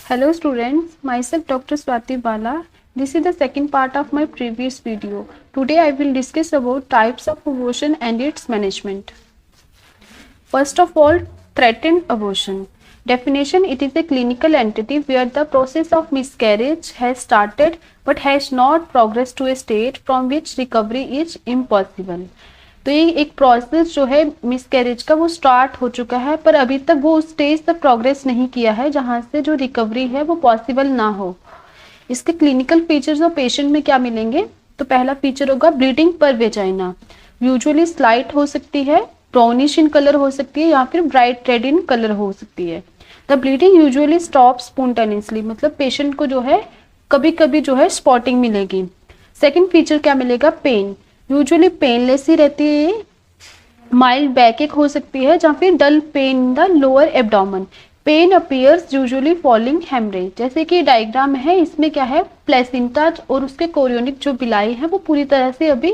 Hello students, myself Dr. Swati Bala. This is the second part of my previous video. Today I will discuss about types of abortion and its management. First of all, threatened abortion. Definition: it is a clinical entity where the process of miscarriage has started but has not progressed to a state from which recovery is impossible. तो ये एक process जो है miscarriage का वो start हो चुका है पर अभी तक वो उस स्टेज तक प्रोग्रेस नहीं किया है जहाँ से जो रिकवरी है वो पॉसिबल ना हो। इसके क्लिनिकल फीचर्स और पेशेंट में क्या मिलेंगे? तो पहला फीचर होगा ब्लीडिंग पर वेजाइना, यूजुअली स्लाइट हो सकती है, ब्राउनिश इन कलर हो सकती है या फिर ब्राइट रेड इन कलर हो सकती है। The bleeding usually stop spontaneously, मतलब पेशेंट को जो है कभी कभी जो है स्पॉटिंग मिलेगी। सेकेंड फीचर क्या मिलेगा? पेन, यूजुअली पेनलेस ही रहती है, माइल्ड बैकएक हो सकती है या फिर dull pain in the lower abdomen. Pain appears usually following haemorrhage, जैसे कि डायग्राम है इसमें क्या है, प्लेसेंटा और उसके कोरियोनिक जो बिलाई है वो पूरी तरह से अभी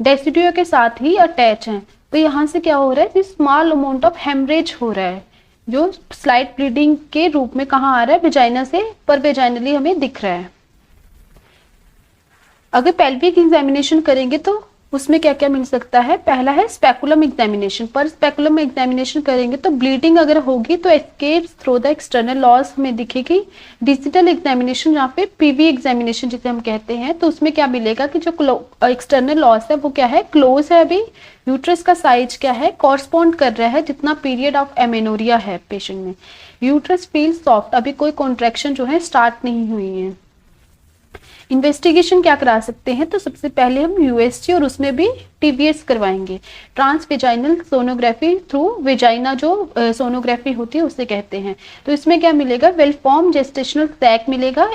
डेसिडुआ के साथ ही अटैच हैं। तो यहाँ से क्या हो रहा है, स्मॉल अमाउंट ऑफ हेमरेज हो रहा है जो स्लाइट ब्लीडिंग के रूप में कहाँ आ रहा है, वेजाइना से पर वेजाइनली हमें दिख रहा है। अगर पेल्विक एग्जामिनेशन करेंगे तो उसमें क्या क्या मिल सकता है? पहला है स्पेकुलम एग्जामिनेशन। पर स्पेकुलम एग्जामिनेशन करेंगे तो ब्लीडिंग अगर होगी तो escapes through the external loss हमें दिखेगी। डिजिटल एग्जामिनेशन या फिर पीवी एग्जामिनेशन जिसे हम कहते हैं, तो उसमें क्या मिलेगा कि जो एक्सटर्नल लॉस है वो क्या है, क्लोज है। अभी यूट्रस का साइज क्या है, कॉरस्पॉन्ड कर रहा है जितना पीरियड ऑफ एमेनोरिया है पेशेंट में। यूट्रस फील सॉफ्ट, अभी कोई कॉन्ट्रैक्शन जो है स्टार्ट नहीं हुई है। इन्वेस्टिगेशन क्या करा सकते हैं? तो सबसे पहले हम यूएसजी और उसमें भी टीवीएस करवाएंगे, trans vaginal sonography through vagina जो सोनोग्राफी होती है उसे कहते हैं। तो इसमें क्या मिलेगा? वेल फॉर्म जेस्टेशनल सैक मिलेगा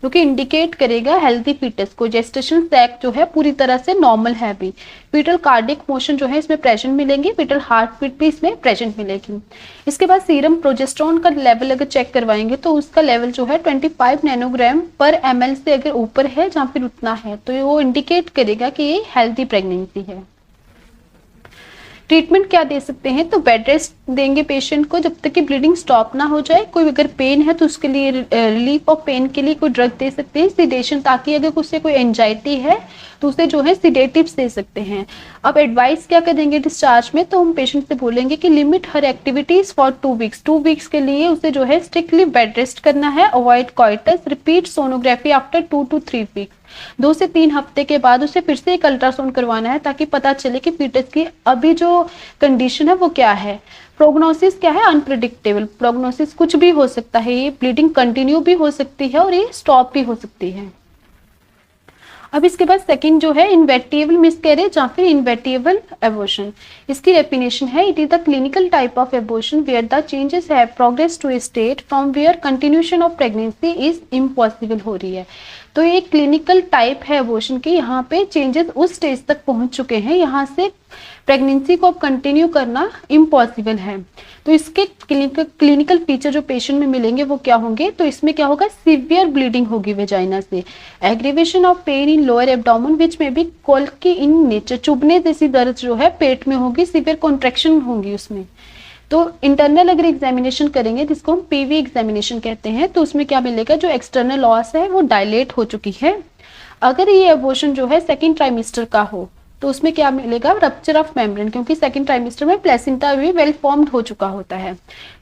जो कि इंडिकेट करेगा हेल्दी फीटस को। जेस्टेशनल सैक जो है पूरी तरह से नॉर्मल है अभी। फीटल कार्डिक मोशन जो है इसमें प्रेजेंट मिलेंगे, फीटल हार्ट बीट भी इसमें प्रेजेंट मिलेगी। इसके बाद सीरम प्रोजेस्टेरोन का लेवल अगर चेक करवाएंगे तो उसका लेवल जो है 25 नैनोग्राम पर ml से अगर ऊपर है जहाँ फिर उतना है तो वो इंडिकेट करेगा कि ये हेल्दी प्रेगनेंसी है। ट्रीटमेंट क्या दे सकते हैं? तो बेड रेस्ट देंगे पेशेंट को जब तक कि ब्लीडिंग स्टॉप ना हो जाए। कोई अगर पेन है तो उसके लिए रिलीफ ऑफ पेन के लिए कोई ड्रग दे सकते हैं। सिडेशन, ताकि अगर उससे कोई एंजाइटी है तो उसे जो है सिडेटिव्स दे सकते हैं। अब एडवाइस क्या करेंगे डिस्चार्ज में? तो हम पेशेंट से बोलेंगे कि limit her activities for 2 weeks. 2 weeks के लिए उसे जो है स्ट्रिक्टली बेड रेस्ट करना है, avoid coitus, repeat sonography after 2 to 3 weeks. 2 से 3 हफ्ते के बाद उसे फिर से एक अल्ट्रासाउंड करवाना है ताकि पता चले कि फीटस की अभी जो कंडीशन है वो क्या है। प्रोग्नोसिस क्या है? अनप्रिडिक्टेबल। प्रोग्नोसिस कुछ भी हो सकता है, ये ब्लीडिंग कंटिन्यू भी हो सकती है और ये स्टॉप भी हो सकती है। अब इसके बाद सेकंड जो है इन्वेटिएबल मिसकैरेज या फिर इन्वेटिएबल एबॉर्शन। इसकी डेफिनेशन है, it is the clinical type of abortion where the changes have progress to a state from where continuation of pregnancy is impossible हो रही है। तो ये क्लिनिकल टाइप है एबॉर्शन की, यहाँ पे चेंजेस उस स्टेज तक पहुंच चुके हैं यहाँ से प्रेगनेंसी को अब कंटिन्यू करना इम्पॉसिबल है। तो इसके क्लिनिकल फीचर जो पेशेंट में मिलेंगे वो क्या होंगे? तो इसमें क्या होगा? सीवियर ब्लीडिंग होगी वेजाइना से, aggravation of pain in lower abdomen which में भी कोल्की इन नेचर, चुभने जैसी दर्द जो है पेट में होगी, सीवियर कॉन्ट्रैक्शन होंगी उसमें। तो इंटरनल अगर एग्जामिनेशन करेंगे जिसको हम पीवी एग्जामिनेशन कहते हैं, तो उसमें क्या मिलेगा? जो एक्सटर्नल लॉस है वो डायलेट हो चुकी है। अगर ये एबॉर्शन जो है सेकेंड ट्राइमेस्टर का हो तो उसमें क्या मिलेगा? रप्चर ऑफ मेम्ब्रेन, क्योंकि सेकंड ट्राइमेस्टर में प्लेसेंटा भी वेल फॉर्म्ड हो चुका होता है।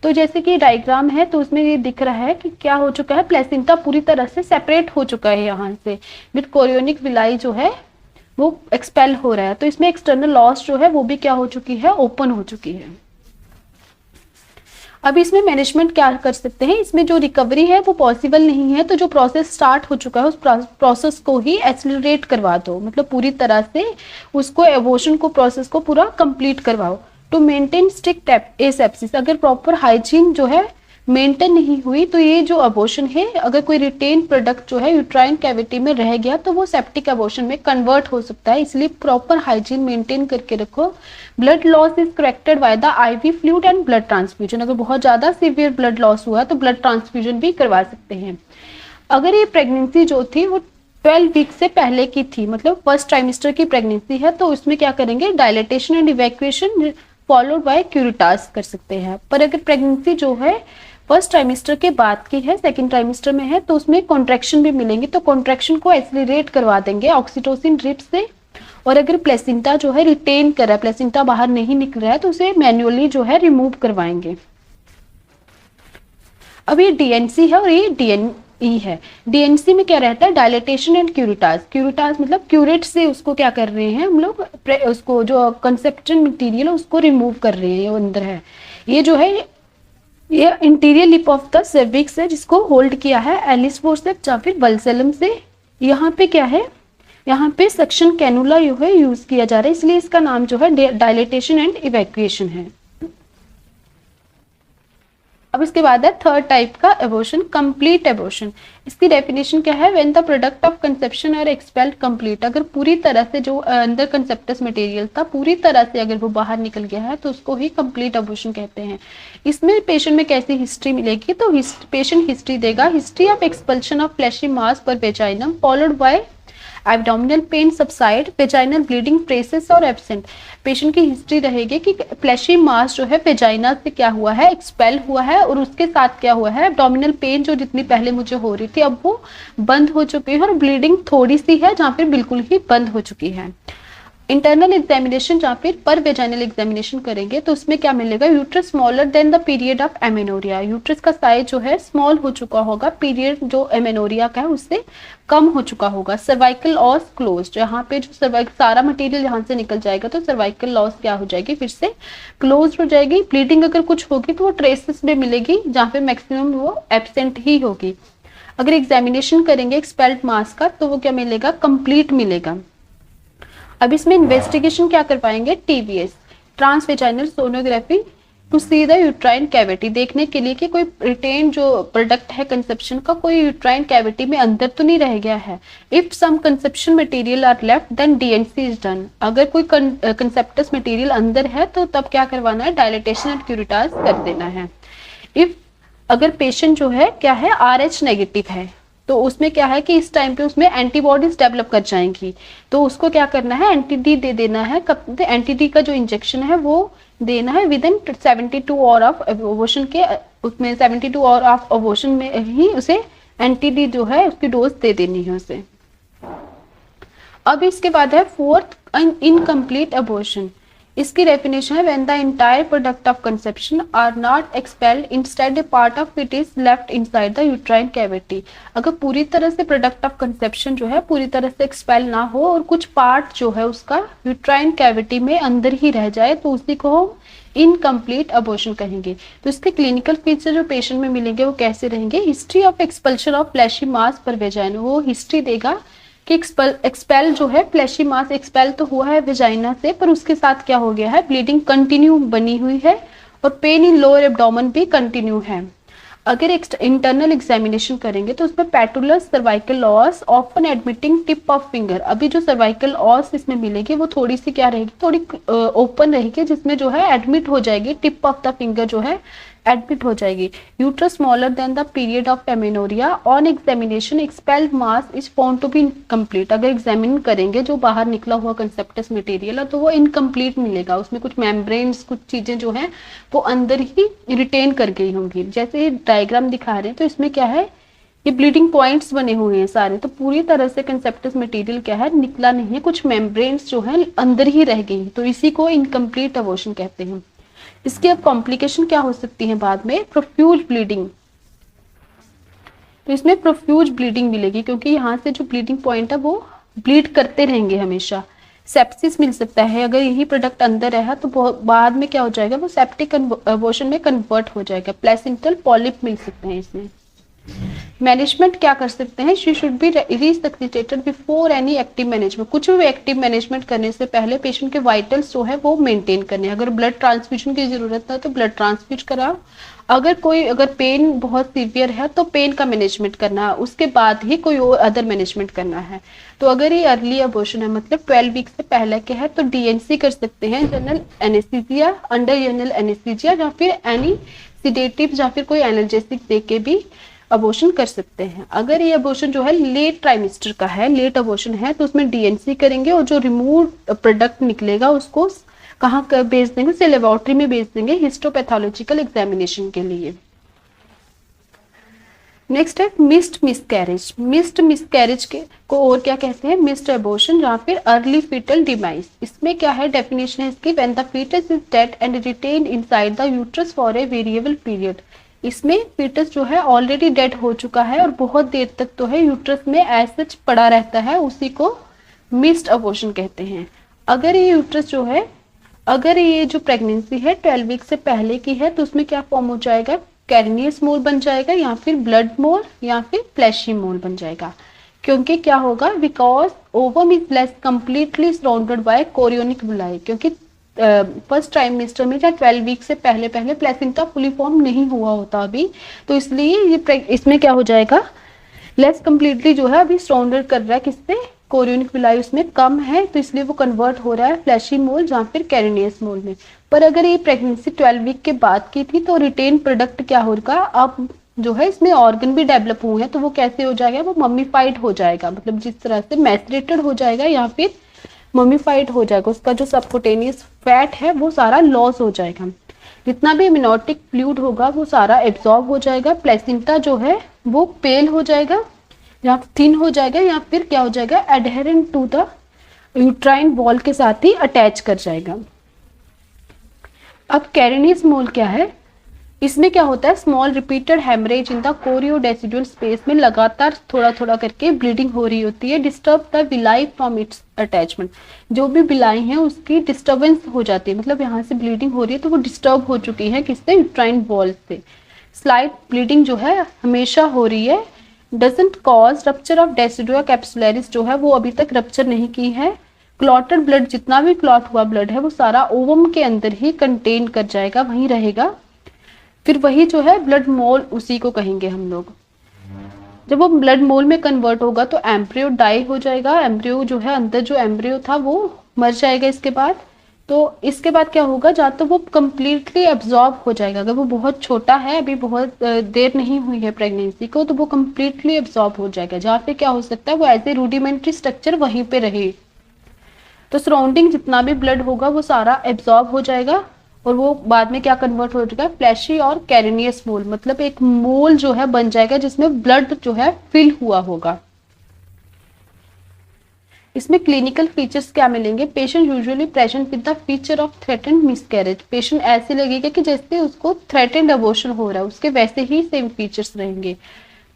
तो जैसे कि डायग्राम है तो उसमें ये दिख रहा है कि क्या हो चुका है, प्लेसेंटा पूरी तरह से सेपरेट हो चुका है यहाँ से, विद कोरियोनिक विलाई जो है वो एक्सपेल हो रहा है। तो इसमें एक्सटर्नल लॉस जो है वो भी क्या हो चुकी है? ओपन हो चुकी है। अब इसमें मैनेजमेंट क्या कर सकते हैं? इसमें जो रिकवरी है वो पॉसिबल नहीं है तो जो प्रोसेस स्टार्ट हो चुका है उस प्रोसेस को ही एक्सेलरेट करवा दो, मतलब पूरी तरह से उसको एबॉर्शन को प्रोसेस को पूरा कंप्लीट करवाओ। टू मेंटेन स्ट्रिक्ट एसेप्सिस, अगर प्रॉपर हाइजीन जो है मेंटेन नहीं हुई तो ये जो अबॉर्शन है, अगर कोई रिटेन प्रोडक्ट जो है यूट्राइन कैविटी में रह गया तो वो सेप्टिक अबॉर्शन में कन्वर्ट हो सकता है। इसलिए प्रॉपर हाइजीन मेंटेन करके रखो। Blood loss is corrected by the IV fluid and blood transfusion, अगर बहुत ज्यादा सीवियर ब्लड लॉस हुआ तो ब्लड ट्रांसफ्यूजन भी करवा सकते हैं। अगर ये प्रेगनेंसी जो थी वो 12 वीक से पहले की थी, मतलब फर्स्ट ट्राइमेस्टर की प्रेगनेंसी है, तो उसमें क्या करेंगे? Dilatation and evacuation followed by curettage कर सकते हैं। पर अगर प्रेगनेंसी जो है फर्स्ट ट्राइमेस्टर के बाद की है, सेकंड ट्राइमेस्टर में है, तो उसमें कॉन्ट्रैक्शन भी मिलेंगे, तो कॉन्ट्रैक्शन को एक्सीलरेट करवा देंगे ऑक्सीटोसिन ड्रिप से। और अगर प्लेसेंटा जो है रिटेन कर रहा है, प्लेसेंटा बाहर नहीं निकल रहा है, तो उसे मैन्युअली जो है रिमूव करवाएंगे। अब ये डीएनसी है और ये डीएनई है। डीएनसी में क्या रहता है, डायलेटेशन एंड क्यूरिटाज। क्यूरिटाज मतलब क्यूरेट से उसको क्या कर रहे हैं हम लोग, उसको जो कंसेप्शन मटेरियल है उसको रिमूव कर रहे हैं, ये अंदर है। ये जो है ये interior lip of the cervix है, जिसको होल्ड किया है एलिस फोर्सेप्स या फिर बल्सेलम से। यहाँ पे क्या है, यहाँ पे सक्शन कैनुला जो है यूज किया जा रहा है, इसलिए इसका नाम जो है डायलेटेशन एंड इवैक्यूएशन है। अब इसके बाद है थर्ड टाइप का एबॉर्शन, कंप्लीट एबॉर्शन। इसकी डेफिनेशन क्या है, when the product of conception are expelled complete. अगर पूरी तरह से जो अंदर कंसेप्टस मटेरियल था पूरी तरह से अगर वो बाहर निकल गया है तो उसको ही कंप्लीट एबॉर्शन कहते हैं। इसमें पेशेंट में कैसी हिस्ट्री मिलेगी, तो पेशेंट हिस्ट्री देगा, history of expulsion of fleshy mass per vaginam followed by abdominal pain subside, vaginal bleeding traces और एब्सेंट। पेशेंट की हिस्ट्री रहेगी कि फ्लैशी मास जो है वेजाइना से क्या हुआ है, एक्सपेल हुआ है, और उसके साथ क्या हुआ है, एब्डोमिनल पेन जो जितनी पहले मुझे हो रही थी अब वो बंद हो चुकी है, और ब्लीडिंग थोड़ी सी है जहाँ पे बिल्कुल ही बंद हो चुकी है। इंटरनल एग्जामिनेशन जहाँ पे पर वेजाइनल एग्जामिनेशन करेंगे तो उसमें क्या मिलेगा, uterus smaller than the period of amenorrhoea. Uterus का साइज जो है स्मॉल हो चुका होगा, पीरियड जो एमेनोरिया का है उससे कम हो चुका होगा। सर्वाइकल लॉस क्लोज, जहाँ पे जो सर्वाइकल सारा मटेरियल यहाँ से निकल जाएगा तो सर्वाइकल लॉस क्या हो जाएगी, फिर से क्लोज हो जाएगी। ब्लीडिंग अगर कुछ होगी तो वो ट्रेसेस में मिलेगी, जहाँ पे मैक्सिमम वो एब्सेंट ही होगी। अगर एग्जामिनेशन करेंगे एक्सपेल्ड मास का तो वो क्या मिलेगा, कंप्लीट मिलेगा। अब इसमें इन्वेस्टिगेशन क्या कर पाएंगे, TVS transvaginal sonography to see the uterine cavity, देखने के लिए कि कोई रिटेन जो प्रोडक्ट है कंसेप्शन का कोई यूट्राइन कैविटी में अंदर तो नहीं रह गया है। If some conception material are left then DNC is done. अगर कोई कंसेप्टस मटेरियल अंदर है तो तब क्या करवाना है, डायलेटेशन एंड क्यूरिटाज कर देना है। इफ अगर पेशेंट जो है क्या है RH नेगेटिव है तो उसमें क्या है कि इस टाइम पे उसमें एंटीबॉडीज डेवलप कर जाएंगी, तो उसको क्या करना है, एंटी-डी दे देना है। कब एंटी-डी का जो इंजेक्शन है वो देना है विद इन 72 आवर ऑफ ओवोशन के, उसमें 72 आवर ऑफ ओवोशन में ही उसे एंटी-डी जो है उसकी डोज दे देनी है उसे। अब इसके बाद है फोर्थ इनकम्प्लीट एबॉर्शन। इसकी डेफिनेशन है when the entire product of conception are not expelled, instead a part of it is left inside the uterine cavity. अगर पूरी तरह से प्रोडक्ट ऑफ कंसेप्शन जो है पूरी तरह से एक्सपेल ना हो और कुछ पार्ट जो है उसका यूट्राइन कैविटी में अंदर ही रह जाए तो उसी को हम इनकम्प्लीट एबॉर्शन कहेंगे। तो इसके क्लिनिकल फीचर जो पेशेंट में मिलेंगे वो कैसे रहेंगे, history of expulsion of fleshy mass per vagina, वो हिस्ट्री देगा कि एक्सपेल जो है फ्लैशी मास एक्सपेल तो हुआ है वेजाइना से पर उसके साथ क्या हो गया है, ब्लीडिंग कंटिन्यू बनी हुई है और पेन इन लोअर एब्डोमेन भी कंटिन्यू है। अगर इंटरनल एग्जामिनेशन करेंगे तो उसमें patulous cervical os often admitting tip of finger. अभी जो सर्वाइकल लॉस इसमें मिलेगी वो थोड़ी सी क्या रहेगी, थोड़ी ओपन रहेगी, जिसमें जो है एडमिट हो जाएगी, टिप ऑफ द फिंगर जो है एडमिट हो जाएगी। Uterus smaller than the period of amenorrhoea, on examination expelled mass is found to be incomplete. अगर एग्जामिन करेंगे जो बाहर निकला हुआ कंसेप्टस मटेरियल है तो वो इनकम्प्लीट मिलेगा, उसमें कुछ मेम्ब्रेन्स कुछ चीजें जो हैं वो अंदर ही रिटेन कर गई होंगी। जैसे डायग्राम दिखा रहे हैं तो इसमें क्या है, ये ब्लीडिंग पॉइंट्स बने हुए हैं सारे, तो पूरी तरह से कंसेप्टस मटेरियल क्या है, निकला नहीं है, कुछ मेम्ब्रेन्स जो है अंदर ही रह गई, तो इसी को इनकम्प्लीट एबॉर्शन कहते हैं। इसकी अब कॉम्प्लिकेशन क्या हो सकती है बाद में, प्रोफ्यूज ब्लीडिंग। तो इसमें प्रोफ्यूज ब्लीडिंग मिलेगी क्योंकि यहाँ से जो ब्लीडिंग पॉइंट है वो ब्लीड करते रहेंगे हमेशा। सेप्सिस मिल सकता है, अगर यही प्रोडक्ट अंदर है तो बाद में क्या हो जाएगा, वो सेप्टिक एबॉर्शन में कन्वर्ट हो जाएगा। प्लेसेंटल पॉलिप मिल सकते हैं इसमें। मैनेजमेंट क्या कर सकते हैं, she should be resuscitated before any active management. कुछ भी एक्टिव मैनेजमेंट करने से पहले पेशेंट के वाइटल्स जो है वो मेंटेन करने। अगर ब्लड ट्रांसफ्यूजन की जरूरत है तो ब्लड ट्रांसफ्यूज कराओ। अगर पेन बहुत सीवियर है तो पेन का मैनेजमेंट करना है, उसके बाद ही कोई और अदर मैनेजमेंट करना है। तो अगर ये अर्ली एबॉर्शन है मतलब 12 वीक से पहले के है तो डीएनसी कर सकते हैं, general anaesthesia, under general anaesthesia, या फिर एनी सिडेटिव या फिर कोई एनाल्जेसिक दे के भी अबॉर्शन कर सकते हैं। अगर ये अबॉर्शन जो है लेट ट्राइमेस्टर का है, लेट अबॉर्शन है तो उसमें डीएनसी करेंगे और जो रिमूव प्रोडक्ट निकलेगा उसको कहाँ भेज देंगे, से लेबोरेटरी में भेज देंगे हिस्टोपैथोलॉजिकल एग्जामिनेशन के लिए। नेक्स्ट है मिस्ड मिसकैरेज। मिस्ड मिसकैरेज के को और क्या कहते हैं, मिस्ड एबॉर्शन या फिर अर्ली फीटल डिमाइस। इसमें क्या है डेफिनेशन है इसकी, when the foetus is dead and retained inside the uterus for a variable period. इसमें फीटस जो है ऑलरेडी डेड हो चुका है और बहुत देर तक तो है यूट्रस में ऐसे पड़ा रहता है, उसी को मिस्ड एबॉर्शन कहते हैं। अगर ये यूट्रस जो है, अगर ये जो प्रेगनेंसी है 12 वीक से पहले की है तो उसमें क्या फॉर्म हो जाएगा, कैरिनियस मोल बन जाएगा या फिर ब्लड मोल या फिर फ्लैशी मोल बन जाएगा। क्योंकि क्या होगा, because ovum is less completely surrounded by chorionic बुलाई। क्योंकि फर्स्ट ट्राइमेस्टर में या 12 वीक से पहले पहले प्लेसेंटा फुली फॉर्म नहीं हुआ होता अभी, तो इसलिए ये इसमें क्या हो जाएगा, लेस कंप्लीटली जो है अभी सराउंडेड कर रहा है किससे, कोरियोनिक विलाई उसमें कम है, तो इसलिए वो कन्वर्ट हो रहा है फ्लैशी मोल या फिर कैरिनियस मोल में। पर अगर ये प्रेगनेंसी 12 वीक के बाद की थी तो रिटेन प्रोडक्ट क्या होगा, अब जो है इसमें ऑर्गन भी डेवलप हुए हैं, तो वो कैसे हो जाएगा, वो मम्मीफाइड हो जाएगा, मतलब जिस तरह से मैसरेटेड हो जाएगा या फिर मम्मीफाइड हो जाएगा, उसका जो सबकुटेनियस फैट है वो सारा लॉस हो जाएगा, जितना भी इम्यूनोटिक फ्लूइड होगा वो सारा एब्जॉर्ब हो जाएगा। प्लेसेंटा जो है वो पेल हो जाएगा या थिन हो जाएगा या फिर क्या हो जाएगा, adherent to the uterine wall के साथ ही अटैच कर जाएगा। अब कैरिनियस मोल क्या है, इसमें क्या होता है, small repeated haemorrhage in the choriodecidual space में लगातार थोड़ा थोड़ा करके ब्लीडिंग हो रही होती है, disturb the villi from its attachment. जो भी विलाई है उसकी डिस्टर्बेंस हो जाती है, मतलब यहाँ से ब्लीडिंग हो रही है तो वो डिस्टर्ब हो चुकी है किससे, यूट्राइन वॉल से। स्लाइट ब्लीडिंग जो है हमेशा हो रही है, doesn't cause rupture of decidua capsularis, जो है वो अभी तक रप्चर नहीं की है। क्लॉटेड ब्लड, जितना भी क्लॉट हुआ ब्लड है वो सारा ओवम के अंदर ही कंटेन कर जाएगा, वहीं रहेगा। फिर वही जो है ब्लड मोल, उसी को कहेंगे हम लोग। जब वो ब्लड मोल में कन्वर्ट होगा तो एम्ब्रियो डाई हो जाएगा, एम्ब्रियो जो है अंदर जो एम्ब्रियो था वो मर जाएगा इसके बाद। तो इसके बाद क्या होगा, या तो वो कम्प्लीटली एब्जॉर्ब हो जाएगा, अगर वो बहुत छोटा है अभी बहुत देर नहीं हुई है प्रेगनेंसी को, तो वो कम्प्लीटली एब्जॉर्ब हो जाएगा, जहाँ पे क्या हो सकता है वो एज ए रूडिमेंट्री स्ट्रक्चर वहीं पे रहे, तो सराउंडिंग जितना भी ब्लड होगा वो सारा एब्जॉर्ब हो जाएगा और वो बाद में क्या कन्वर्ट हो जाएगा, फ्लैशी और कैरिनियस मोल, मतलब एक मोल जो है बन जाएगा जिसमें ब्लड जो है फिल हुआ होगा। इसमें क्लिनिकल फीचर्स क्या मिलेंगे, patient usually present with the feature of threatened miscarriage. Patient ऐसे लगेगा कि जैसे उसको थ्रेटेंड अबॉर्शन हो रहा है, उसके वैसे ही सेम फीचर्स रहेंगे।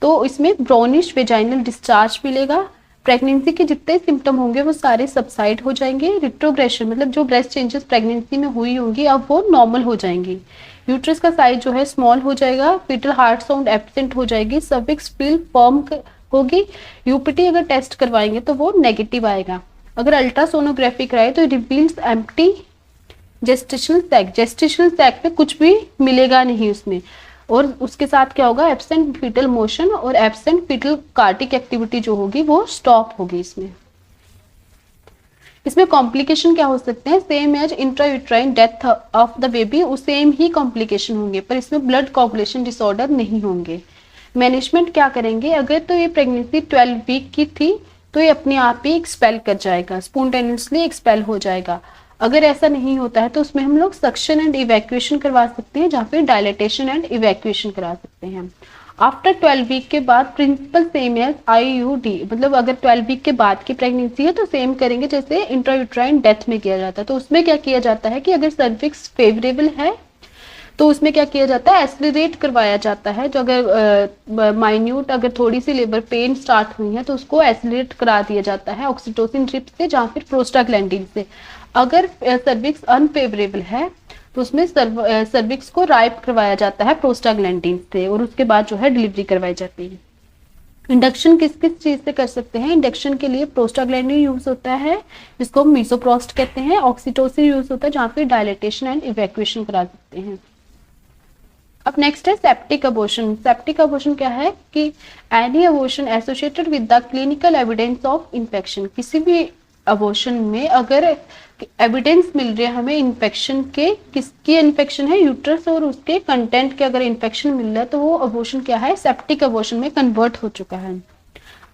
तो इसमें ब्राउनिश वेजाइनल डिस्चार्ज मिलेगा, प्रेगनेंसी के जितने सिम्टम होंगे वो सारे सबसाइड हो जाएंगे, रिट्रोग्रेशन मतलब जो ब्रेस्ट चेंजेस प्रेगनेंसी में हुई होंगी अब वो नॉर्मल हो जाएंगी, यूट्रस का साइज जो है स्मॉल हो जाएगा, फीटल हार्ट साउंड एब्सेंट हो जाएगी, सर्विक्स फील फर्म होगी। यूपीटी अगर टेस्ट करवाएंगे तो वो नेगेटिव आएगा, अगर अल्ट्रासोनोग्राफी कराए तो reveals empty gestational sac, gestational sac पे कुछ भी मिलेगा नहीं उसमें, और उसके साथ क्या होगा, एब्सेंट फीटल मोशन और एब्सेंट फीटल कार्डिक एक्टिविटी जो होगी वो स्टॉप होगी। इसमें कॉम्प्लिकेशन क्या हो सकते हैं, same as intrauterine death of the baby, same ही कॉम्प्लिकेशन होंगे, पर इसमें ब्लड कोगुलेशन डिसऑर्डर नहीं होंगे। मैनेजमेंट क्या करेंगे, अगर तो ये प्रेगनेंसी 12 वीक की थी तो ये अपने आप ही एक्सपेल कर जाएगा, स्पॉन्टेनियसली एक्सपेल हो जाएगा। अगर ऐसा नहीं होता है तो उसमें हम लोग सक्शन एंड इवैक्यूएशन करवा सकते हैं, जहाँ फिर डायलेटेशन एंड इवैक्यूएशन करा सकते हैं। आफ्टर 12 वीक के बाद प्रिंसिपल सेम है IUD, मतलब अगर 12 वीक के बाद की प्रेगनेंसी है तो सेम करेंगे जैसे इंट्रायूट्राइन डेथ में किया जाता है। तो उसमें क्या किया जाता है कि अगर सर्विक्स फेवरेबल है तो उसमें क्या किया जाता है, एक्सेलरेट करवाया जाता है, जो अगर माइन्यूट अगर थोड़ी सी लेबर पेन स्टार्ट हुई है तो उसको एक्सेलरेट करा दिया जाता है ऑक्सीटोसिन ड्रिप से या फिर प्रोस्टाग्लैंडिन से। अगर सर्विक्स अनफेवरेबल है तो उसमें सर्विक्स को राइप करवाया जाता है प्रोस्टाग्लैंडिन से और उसके बाद जो है डिलीवरी करवाई जाती है। इंडक्शन किस किस चीज से कर सकते हैं, इंडक्शन के लिए प्रोस्टाग्लैंडिन यूज होता है जिसको हम मीसोप्रोस्ट कहते हैं, ऑक्सीटोसिन यूज होता है जहाँ पे डायलेटेशन एंड इवैक्यूएशन करा सकते हैं। अब नेक्स्ट है सेप्टिक अबॉर्शन। सेप्टिक अबॉर्शन क्या है कि any abortion associated with the clinical evidence of infection, किसी भी अबॉर्शन में अगर एविडेंस मिल रही है हमें इन्फेक्शन के, किसकी इन्फेक्शन है, यूट्रस और उसके कंटेंट के अगर इन्फेक्शन मिल रहा है तो वो अबॉर्शन क्या है, सेप्टिक अबॉर्शन में कन्वर्ट हो चुका है।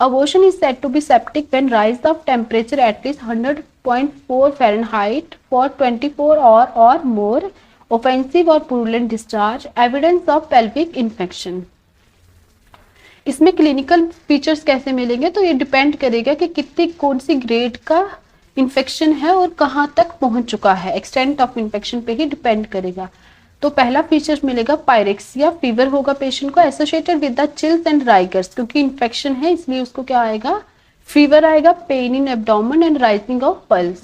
Abortion is said to be septic when rise of temperature at least 100.4 Fahrenheit for 24 hour और more, offensive or purulent discharge, evidence of pelvic infection। इसमें क्लिनिकल फीचर्स कैसे मिलेंगे, तो ये डिपेंड करेगा कि कितनी कौन सी ग्रेड का इन्फेक्शन है और कहाँ तक पहुंच चुका है, एक्सटेंट ऑफ इन्फेक्शन पे ही डिपेंड करेगा। तो पहला फीचर मिलेगा पायरेक्सिया, फीवर होगा पेशेंट को associated with the chills and rigors, क्योंकि इन्फेक्शन है इसलिए उसको क्या आएगा, फीवर आएगा, pain in abdomen and rising of pulse.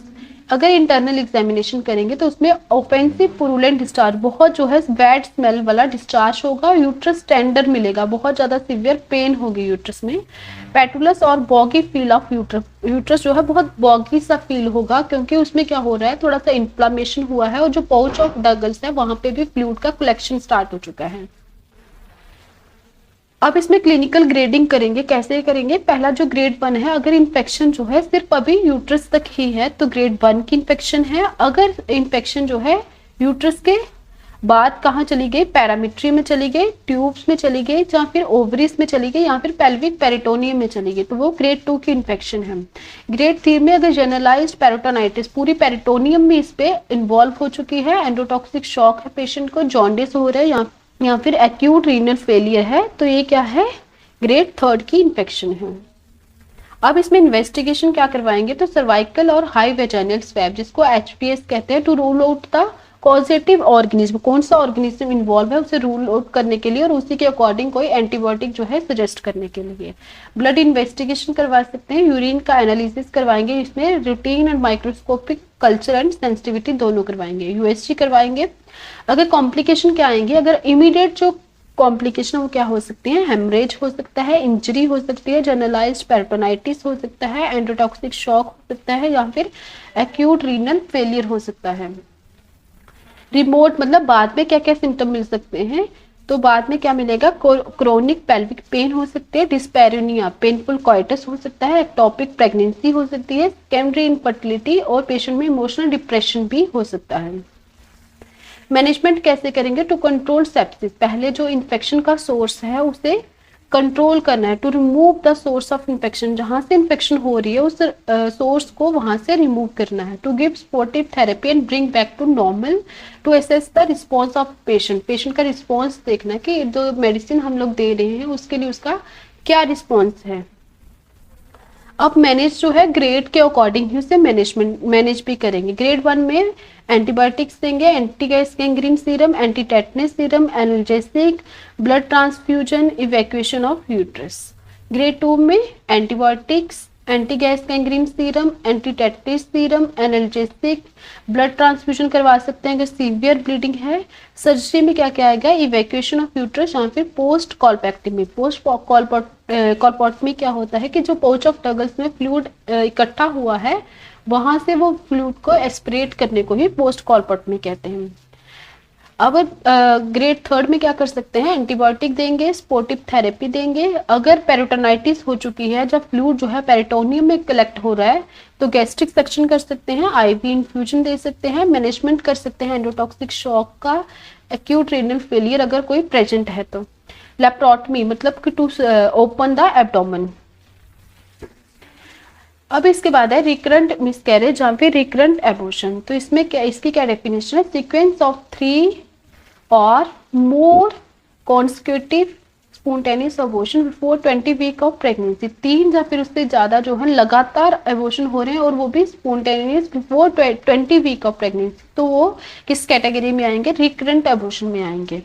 अगर इंटरनल एग्जामिनेशन करेंगे तो उसमें ऑफेंसिव पुरुलेंट डिस्चार्ज, बहुत जो है बैड स्मेल वाला डिस्चार्ज होगा, यूट्रस टेंडर मिलेगा, बहुत ज्यादा सीवियर पेन होगी यूट्रस में, पेटुलस और boggy feel of uterus, uterus जो है बहुत बॉगी सा फील होगा, क्योंकि उसमें क्या हो रहा है, थोड़ा सा इन्फ्लामेशन हुआ है और जो पाउच ऑफ डगल्स है वहां पे भी फ्लूइड का कलेक्शन स्टार्ट हो चुका है। अब इसमें क्लिनिकल ग्रेडिंग करेंगे, कैसे करेंगे, पहला जो ग्रेड 1 है, अगर इन्फेक्शन जो है सिर्फ अभी यूट्रस तक ही है तो ग्रेड 1 की इन्फेक्शन है। अगर इन्फेक्शन जो है यूट्रस के बाद कहाँ चली गई, पैरामीट्री में चली गई, ट्यूब्स में चली गई, या फिर ओवरीज में चली गई, या फिर पेल्विक पेरिटोनियम में चली गई, तो वो ग्रेड 2 की इन्फेक्शन है। ग्रेड 3 में अगर जनरलाइज्ड पेरिटोनाइटिस, पूरी पेरिटोनियम में इस पे इन्वॉल्व हो चुकी है, एंडोटॉक्सिक शॉक है पेशेंट को, जॉन्डिस हो रहा है या फिर एक्यूट रीनल फेलियर है, तो ये क्या है, ग्रेड 3 की इन्फेक्शन है। अब इसमें इन्वेस्टिगेशन क्या करवाएंगे, तो सर्वाइकल और हाई वेजाइनल स्वैब, जिसको HPS कहते हैं, to rule out the causative organism, कौन सा ऑर्गेनिज्म इन्वॉल्व है उसे रूल आउट करने के लिए और उसी के अकॉर्डिंग कोई एंटीबायोटिक जो है सजेस्ट करने के लिए। ब्लड इन्वेस्टिगेशन करवा सकते हैं, यूरिन का एनालिसिस करवाएंगे, इसमें routine and microscopic culture and sensitivity दोनों करवाएंगे, USG करवाएंगे। अगर कॉम्प्लिकेशन क्या आएंगे, अगर इमीडिएट जो कॉम्प्लिकेशन वो क्या हो सकती है, हेमरेज हो सकता है, इंजरी हो सकती है, जनरलाइज्ड पेरिटोनाइटिस हो सकता है, एंडोटॉक्सिक शॉक हो सकता है, या फिर एक्यूट रीनल फेलियर हो सकता है। रिमोट मतलब बाद में क्या क्या सिम्टम मिल सकते हैं, तो बाद में क्या मिलेगा, क्रोनिक पेल्विक पेन हो सकती है, डिस्पैरिनिया पेनफुल कॉइटस हो सकता है, एक्टोपिक प्रेगनेंसी हो सकती है, सेकेंडरी इनफर्टिलिटी और पेशेंट में इमोशनल डिप्रेशन भी हो सकता है। मैनेजमेंट कैसे करेंगे, टू कंट्रोल सेप्सिस, पहले जो इन्फेक्शन का सोर्स है उसे कंट्रोल करना है, to remove the source of infection, जहां से इन्फेक्शन हो रही है उस सोर्स को वहां से रिमूव करना है, to give supportive therapy and bring back to normal, to assess the response of patient, patient का रिस्पॉन्स देखना कि जो मेडिसिन हम लोग दे रहे हैं उसके लिए उसका क्या रिस्पॉन्स है। अब मैनेज जो है ग्रेड के अकॉर्डिंग ही उसे मैनेज भी करेंगे। ग्रेड 1 में एंटीबायोटिक्स देंगे, anti gas gangrene serum, anti tetanus serum, analgesic, blood transfusion, evacuation of uterus. Grade 2 में antibiotics, anti gas gangrene serum, anti tetanus serum, analgesic, blood transfusion करवा सकते हैं अगर सीवियर ब्लीडिंग है। सर्जरी में क्या क्या आएगा, इवैक्यूएशन ऑफ यूट्रस या फिर पोस्ट कॉल्पेक्टमी। पोस्ट कॉल्पोटमी क्या होता है कि जो पाउच ऑफ डगल्स में फ्लूइड इकट्ठा हुआ है वहां से वो फ्लूइड को एस्पिरेट करने को ही पोस्ट कॉल्पोटमी कहते हैं। अब ग्रेड 3 में क्या कर सकते हैं, एंटीबायोटिक देंगे, सपोर्टिव थेरेपी देंगे। अगर पेरिटोनाइटिस हो चुकी है, जब फ्लूइड जो है पेरिटोनियम में कलेक्ट हो रहा है तो गैस्ट्रिक सेक्शन कर सकते हैं, IV इन्फ्यूजन दे सकते हैं, मैनेजमेंट कर सकते हैं एंडोटॉक्सिक शॉक का, एक्यूट रीनल फेलियर अगर कोई प्रेजेंट है तो। लेप्रोटमी मतलब कि टू ओपन द एब्डोमेन। अब इसके बाद है रिकरेंट मिसकैरेज या फिर रिकरेंट एबॉर्शन। तो इसमें क्या, इसकी क्या डेफिनेशन है, सीक्वेंस ऑफ 3 और more consecutive spontaneous abortion before 20 week of pregnancy. 3 या फिर उससे ज्यादा जो है लगातार एबॉर्शन हो रहे हैं और वो भी spontaneous before 20 week of pregnancy, तो वो किस कैटेगरी में आएंगे, रिकरेंट एबॉर्शन में आएंगे।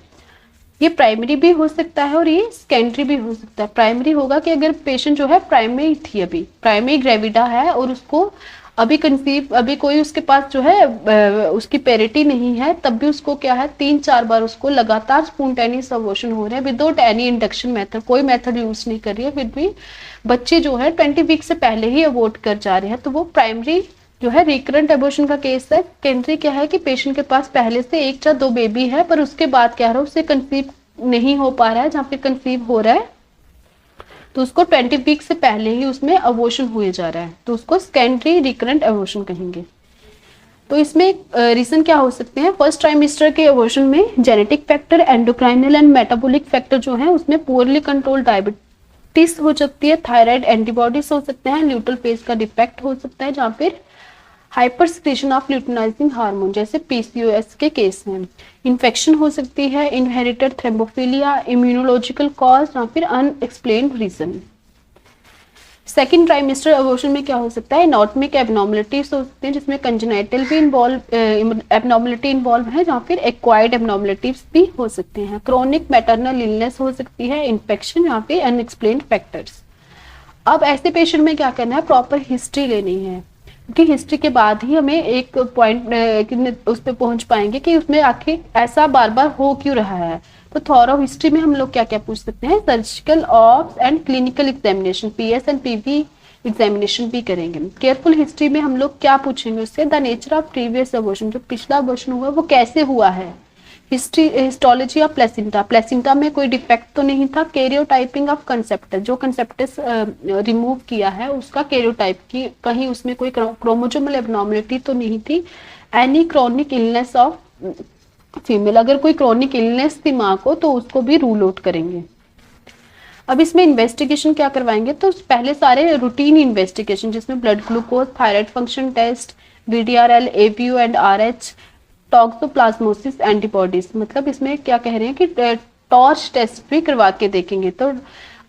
ये प्राइमरी भी हो सकता है और ये सेकेंडरी भी हो सकता है। प्राइमरी होगा कि अगर पेशेंट जो है प्राइमरी थी, अभी प्राइमरी ग्रेविडा है और उसको अभी कंसीव, अभी कोई उसके पास जो है उसकी पेरिटी नहीं है, तब भी उसको क्या है 3-4 बार उसको लगातार स्पॉन्टेनियस एबॉर्शन हो रहे हैं विदाउट एनी इंडक्शन मेथड, कोई मेथड यूज नहीं कर रही है, फिर भी बच्चे जो है 20 वीक से पहले ही अबॉर्ट कर जा रहे हैं, तो वो प्राइमरी जो है रिकरेंट एबॉर्शन का केस है। सेकेंडरी क्या है कि पेशेंट के पास पहले से 1 या 2 बेबी है पर उसके बाद क्या है उससे कंसीव नहीं हो पा रहा है, जहाँ पे कंसीव हो रहा है तो उसको 20 वीक से पहले ही उसमें अबॉर्शन हुए जा रहा है, तो उसको सेकेंडरी रिकरेंट अबॉर्शन कहेंगे। तो इसमें रीजन क्या हो सकते हैं, फर्स्ट ट्राइमेस्टर के अबॉर्शन में genetic factor, endocrinal and metabolic factor जो है उसमें पुअरली कंट्रोल डायबिटीज हो सकती है, थायराइड एंटीबॉडीज हो सकते हैं, ल्यूटल फेज का डिफेक्ट हो सकता है, जहाँ फिर hyper secretion of luteinizing hormone जैसे पीसीओएस के केस में। इन्फेक्शन हो सकती है, इनहेरिटेड थ्रोम्बोफिलिया, इम्यूनोलॉजिकल कॉज या फिर unexplained reason. Second trimester abortion में क्या हो सकता है, एनाटॉमिक एबनॉर्मलिटीज हो सकते हैं जिसमें कंजेनाइटल भी इन्वॉल्व एबनॉर्मलिटी इन्वॉल्व है या फिर एक्वायर्ड एबनॉर्मलिटीज भी हो सकते हैं। क्रोनिक मैटरनल इलनेस हो सकती है, इन्फेक्शन या फिर अनएक्सप्लेन्ड फैक्टर्स। अब ऐसे पेशेंट में क्या करना है, प्रॉपर हिस्ट्री लेनी है, क्योंकि हिस्ट्री के बाद ही हमें एक पॉइंट उस पर पहुंच पाएंगे कि उसमें आखिर ऐसा बार बार हो क्यों रहा है। तो थॉरो हिस्ट्री में हम लोग क्या क्या पूछ सकते हैं, surgical ops and clinical examination, PS and PV examination भी करेंगे। केयरफुल हिस्ट्री में हम लोग क्या पूछेंगे उससे, the nature of previous abortion, जो पिछला अबॉर्शन हुआ वो कैसे हुआ है। History histology of placenta, placenta में कोई डिफेक्ट तो नहीं था। कैरियोटाइपिंग ऑफ कंसेप्टस, जो कंसेप्टस रिमूव किया है उसका कैरियोटाइप की कहीं उसमें कोई क्रोमोसोमल एबनॉर्मलिटी तो नहीं थी। Any chronic illness of female, अगर कोई क्रॉनिक इलनेस थी माँ को तो उसको भी रूल आउट करेंगे। अब इसमें इन्वेस्टिगेशन क्या करवाएंगे, तो पहले सारे रूटीन इन्वेस्टिगेशन जिसमें blood glucose, thyroid function test, VDRL, APU and RH, toxoplasmosis antibodies, मतलब इसमें क्या कह रहे हैं कि टॉर्च टेस्ट भी करवा के देखेंगे। तो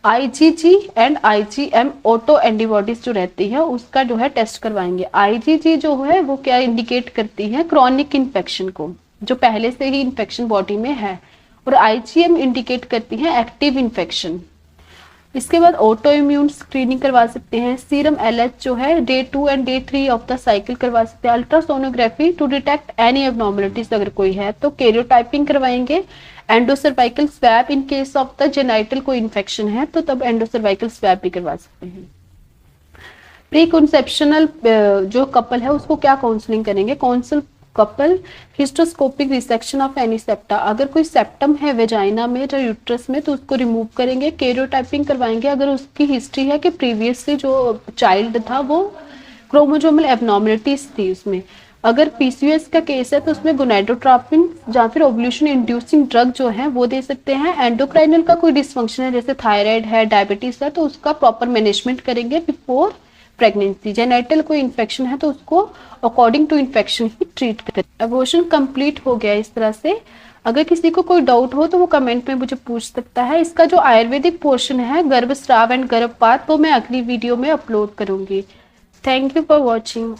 IgG and IgM auto antibodies जो रहती है उसका जो है टेस्ट करवाएंगे। IgG जो है वो क्या इंडिकेट करती है, क्रॉनिक इन्फेक्शन को, जो पहले से ही इन्फेक्शन बॉडी में है, और IgM इंडिकेट करती है एक्टिव इन्फेक्शन। इसके बाद ऑटो इम्यून स्क्रीनिंग करवा सकते हैं। सीरम LH जो है day 2 and day 3 of the cycle करवा सकते हैं। Ultrasonography to detect any abnormalities अगर कोई है तो। कैरियोटाइपिंग करवाएंगे। Endocervical swab in case of the genital कोई इन्फेक्शन है तो तब एंडोसर्वाइकल स्वैब भी करवा सकते हैं। प्री कॉन्सेप्शनल जो कपल है उसको क्या काउंसलिंग करेंगे, counsel couple hysteroscopic resection of any septa, अगर कोई सेप्टम है वेजाइना में या यूट्रस में तो उसको रिमूव करेंगे। कैरियोटाइपिंग करवाएंगे अगर उसकी हिस्ट्री है कि प्रीवियसली जो चाइल्ड था वो क्रोमोसोमल एबनॉर्मलिटीज थी उसमें। अगर पीसीओएस का केस है तो उसमें गोनाडोट्रोपिन या फिर ओव्यूलेशन इंड्यूसिंग ड्रग जो है वो दे सकते हैं। एंडोक्राइनल का कोई डिसफंक्शन है जैसे थायराइड है, डायबिटीज है, तो उसका प्रॉपर मैनेजमेंट करेंगे बिफोर प्रेगनेंसी। जेनाइटल कोई इन्फेक्शन है तो उसको अकॉर्डिंग टू इन्फेक्शन ही ट्रीट करें। अबॉर्शन कंप्लीट हो गया इस तरह से। अगर किसी को कोई डाउट हो तो वो कमेंट में मुझे पूछ सकता है। इसका जो आयुर्वेदिक पोर्शन है गर्भस्राव एंड गर्भपात वो मैं अगली वीडियो में अपलोड करूंगी। Thank you for watching.